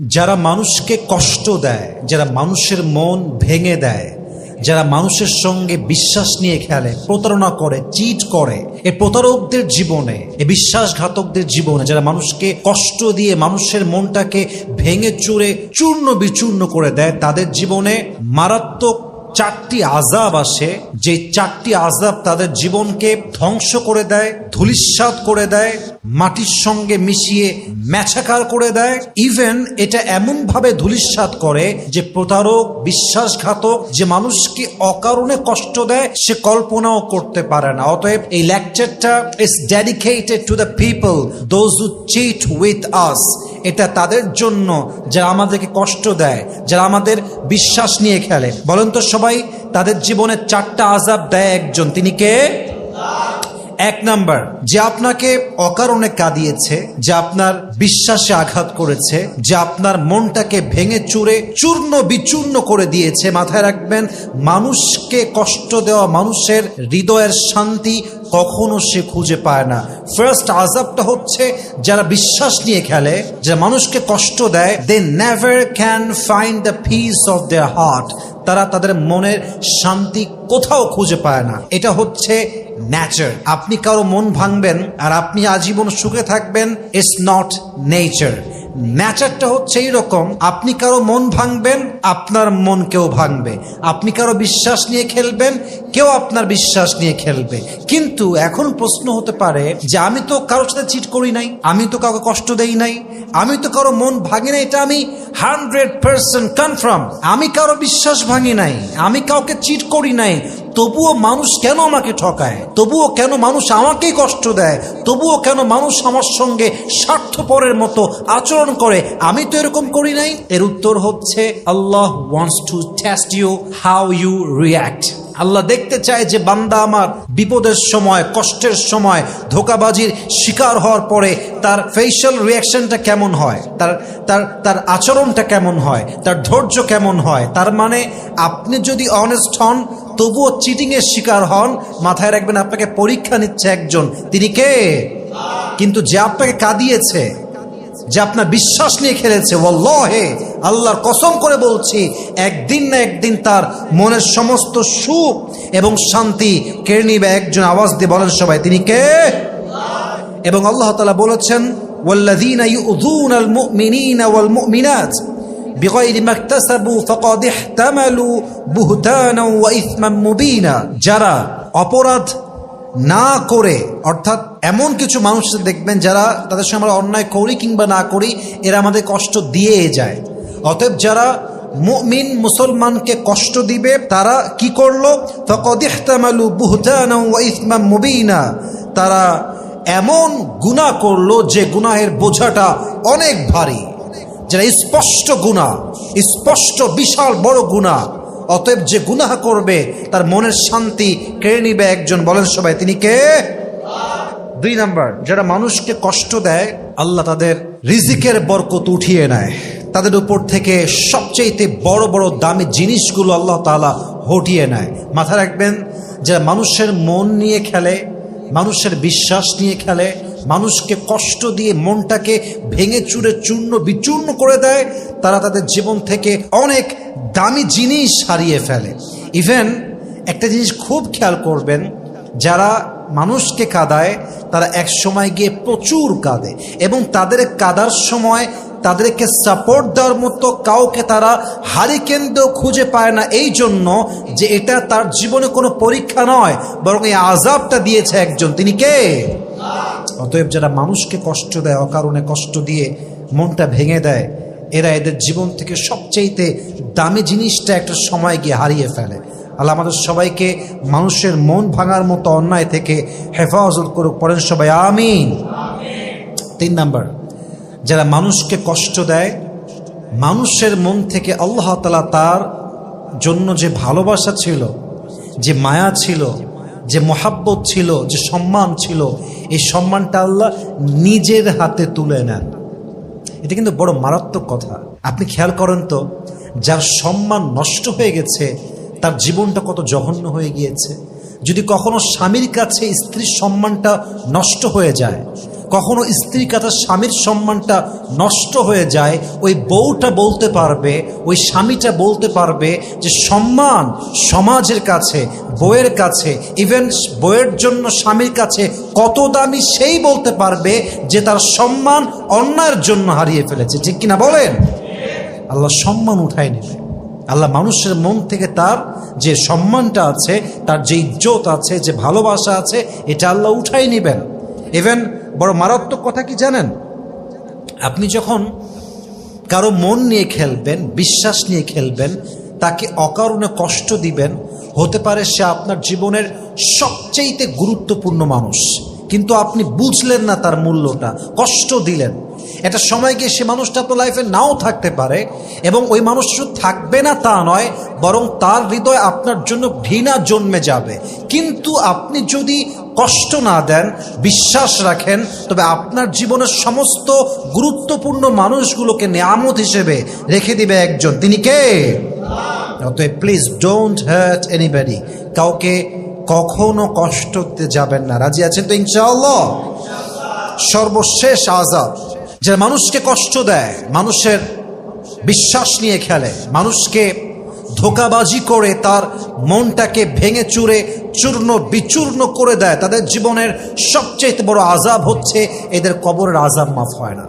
যারা মানুষকে কষ্ট দেয়, যারা মানুষের মন ভেঙে দেয়, যারা মানুষের সঙ্গে বিশ্বাস নিয়ে খেলে, প্রতারণা করে, চিট করে, এই প্রতারকদের জীবনে, এই বিশ্বাসঘাতকদের জীবনে, যারা মানুষকে কষ্ট দিয়ে মানুষের মনটাকে ভেঙে চুরে চূর্ণ বিচূর্ণ করে দেয়, তাদের জীবনে মারাত্মক 4টি আযাব আসে। যে 4টি আযাব তাদের জীবনকে ধ্বংস করে দেয়, ধূলিসাৎ করে দেয়, মাটির সঙ্গে মিশিয়ে ম্যাছাকার করে দেয়। ইভেন এটা এমন ভাবে ধূলিসাৎ করে যে প্রতারক, বিশ্বাসঘাতক যে মানুষকে অকারণে কষ্ট দেয় সে কল্পনাও করতে পারে না। অতএব এই লেকচারটা is dedicated to the people those who cheat with us. এটা তাদের জন্য যারা আমাদেরকে কষ্ট দেয়, যারা আমাদের বিশ্বাস নিয়ে খেলে। বলেন তো সবাই, তাদের জীবনে 4টা আযাব দেয় একজন, তিনি কে? 1 নাম্বার, যে আপনাকে অকারণে কাঁদিয়েছে, যে আপনার বিশ্বাসে আঘাত করেছে, যে আপনার মনটাকে ভেঙে চুরে চূর্ণ বিচূর্ণ করে দিয়েছে। মাথায় রাখবেন, মানুষকে কষ্ট দেওয়া মানুষের হৃদয়ের শান্তি কখনো সে খুঁজে পায় না। ফার্স্ট আযাবটা হচ্ছে যারা বিশ্বাস নিয়ে খেলে, যারা মানুষকে কষ্ট দেয়, they never can find the peace of their heart. তারা তাদের মনের শান্তি কোথাও খুঁজে পায় না। এটা হচ্ছে নেচার। আপনি কারো মন ভাঙবেন আর আপনি আজীবন সুখে থাকবেন, ইটস নট নেচার। নেচারটা হচ্ছে এইরকম, আপনি কারো মন ভাঙবেন, আপনার মন কেউ ভাঙবে। আপনি কারো বিশ্বাস নিয়ে খেলবেন, কেউ আপনার বিশ্বাস নিয়ে খেলবে। কিন্তু এখন প্রশ্ন হতে পারে যে আমি তো কারোর সাথে চিট করি নাই, আমি তো কাউকে কষ্ট দেই নাই, আমি তো কারো মন ভাঙি নাই, এটা আমি 100% কনফার্ম। আমি কারো বিশ্বাস ভাঙি নাই, আমি কাউকে চিট করি নাই, তবুও মানুষ কেন আমাকে ঠকায়? তবুও কেন মানুষ আমাকেই কষ্ট দেয়? তবুও কেন মানুষ আমার সঙ্গে স্বার্থপরের মতো আচরণ করে? আমি তো এরকম করি নাই। এর উত্তর হচ্ছে Allah wants to test you how you react. Allah দেখতে চায় যে বান্দা আমার বিপদের সময়, কষ্টের সময়, ধোঁকাবাজির শিকার হওয়ার পরে তার ফেশিয়াল রিঅ্যাকশনটা কেমন হয়, তার আচরণটা কেমন হয়, তার ধৈর্য কেমন হয়। তার মানে আপনি যদি অনেস্ট হন, তবুও চিটিং এর শিকার হন, মাথায় রাখবেন আপনাকে পরীক্ষা নিচ্ছে একজন, তিনি কে? কিন্তু যে আপনাকে কাঁদিয়েছে, যে আপনার বিশ্বাস নিয়ে খেলেছে, ওয়াল্লাহি আল্লাহর কসম করে বলছি, একদিন না একদিন তার মনের সমস্ত সুখ এবং শান্তি কেড়ে নিবে একজন। আওয়াজ দিয়ে বলেন সবাই, তিনি কে? এবং আল্লাহ তাআলা বলেছেন, ওয়াল্লাযীনা ইউযুনাল মুমিনিনা ওয়াল মুমিনাত বিগাইরি মাকতাসাবু ফাকাদ ইহতামালু বুহতানা ওয়া ইসমান মুবিনা। যারা অপরাধ না করে, অর্থাৎ এমন কিছু মানুষ দেখবেন যারা, তাদের সঙ্গে আমরা অন্যায় করি কিংবা না করি, এরা আমাদের কষ্ট দিয়ে যায়। অতএব যারা মুমিন মুসলমানকে কষ্ট দিবে, তারা কি করলো? ফাকাদ ইহতামালু বুহতানা ওয়া ইসমান মুবিনা। তারা এমন গুনাহ করলো যে গুনাহের বোঝাটা অনেক ভারী, যারা স্পষ্ট গুনাহ, স্পষ্ট বিশাল বড় গুনাহ। অতএব যে গুনাহ করবে তার মনের শান্তি কেড়ে নিবে একজন। বলেন সবাই, তিনি কে? 2 নাম্বার, যারা মানুষকে কষ্ট দেয়, আল্লাহ তাদের রিজিকের বরকত উঠিয়ে নেয়। তাদের উপর থেকে সবচেয়ে বড় বড় দামি জিনিসগুলো আল্লাহ তাআলা হটিয়ে নেয়। মাথায় রাখবেন, যারা মানুষের মন নিয়ে খেলে, মানুষের বিশ্বাস নিয়ে খেলে, মানুষকে কষ্ট দিয়ে মনটাকে ভেঙে চুরে চূর্ণ বিচূর্ণ করে দেয়, তারা তাদের জীবন থেকে অনেক দামি জিনিস হারিয়ে ফেলে। ইভেন একটা জিনিস খুব খেয়াল করবেন, যারা মানুষকে কাঁদায় তারা এক সময় গিয়ে প্রচুর কাঁদে, এবং তাদের কাঁদার সময় তাদেরকে সাপোর্ট দেওয়ার মতো কাউকে তারা হারিকেন্দ্র খুঁজে পায় না, এই জন্য যে এটা তার জীবনে কোনো পরীক্ষা নয়, বরং এই আযাবটা দিয়েছে একজন, তিনি কে? অতএব যারা মানুষকে কষ্ট দেয়, অকারণে কষ্ট দিয়ে মনটা ভেঙে দেয়, এরা এদের জীবন থেকে সবচেয়ে দামি জিনিসটা একটা সময় গিয়ে হারিয়ে ফেলে। আল্লাহ আমাদের সবাইকে মানুষের মন ভাঙার মতো অন্যায় থেকে হেফাজত করুক। পড়েন সবাই আমিন। 3 নাম্বার, যারা মানুষকে কষ্ট দেয়, মানুষের মন থেকে আল্লাহ তাআলা তার জন্য যে ভালোবাসা ছিল, যে মায়া ছিল, যে মহাব্বত ছিল, যে সম্মান ছিল, এই সম্মানটা আল্লাহ নিজের হাতে তুলে নেন। এটা কিন্তু বড় মারাত্মক কথা। আপনি খেয়াল করেন তো, যার সম্মান নষ্ট হয়ে গেছে তার জীবনটা কত জঘন্য হয়ে গিয়েছে। যদি কখনো স্বামীর কাছে স্ত্রীর সম্মানটা নষ্ট হয়ে যায়, কখনো স্ত্রীর কাছে স্বামীর সম্মানটা নষ্ট হয়ে যায়, ওই বউটা বলতে পারবে, ওই স্বামীটা বলতে পারবে যে সম্মান সমাজের কাছে, বউয়ের কাছে, ইভেন বউয়ের জন্য স্বামীর কাছে কত দামি সেই বলতে পারবে যে তার সম্মান অন্যায়ের জন্য হারিয়ে ফেলেছে। ঠিক কিনা বলেন? আল্লাহ সম্মান উঠায় নেবে। আল্লাহ মানুষের মন থেকে তার যে সম্মানটা আছে, তার যে ইজ্জত আছে, যে ভালোবাসা আছে, এটা আল্লাহ উঠাই নেবেন। ইভেন বড় মারাত্মক কথা কি জানেন? আপনি যখন কারো মন নিয়ে খেলবেন, বিশ্বাস নিয়ে খেলবেন, তাকে অকারণে কষ্ট দিবেন, হতে পারে সে আপনার জীবনের সবচেয়ে গুরুত্বপূর্ণ মানুষ, কিন্তু আপনি বুঝলেন না তার মূল্যটা, কষ্ট দিলেন। একটা সময় গিয়ে সে মানুষটা আপনার লাইফে নাও থাকতে পারে, এবং ওই মানুষ শুধু থাকবে না তা নয়, বরং তার হৃদয়ে আপনার জন্য ঘৃণা জন্মে যাবে। কিন্তু আপনি যদি কষ্ট না দেন, বিশ্বাস রাখেন, তবে আপনার জীবনের সমস্ত গুরুত্বপূর্ণ মানুষগুলোকে নেয়ামত হিসেবে রেখে দিবে একজন, তিনি কে? অতএব প্লিজ ডোন্ট হার্ট এনিবডি। কাউকে কখনো কষ্ট দিতে যাবেন না। রাজি আছেন তো ইনশাআল্লাহ? সর্বশেষ আযাব, যারা মানুষকে কষ্ট দেয়, মানুষের বিশ্বাস নিয়ে খেলে, মানুষকে ধোঁকাবাজি করে তার মনটাকে ভেঙে চুরে চূর্ণ বিচূর্ণ করে দেয়, তাদের জীবনের সবচেয়ে বড় আযাব হচ্ছে এদের কবরের আযাব মাফ হয় না।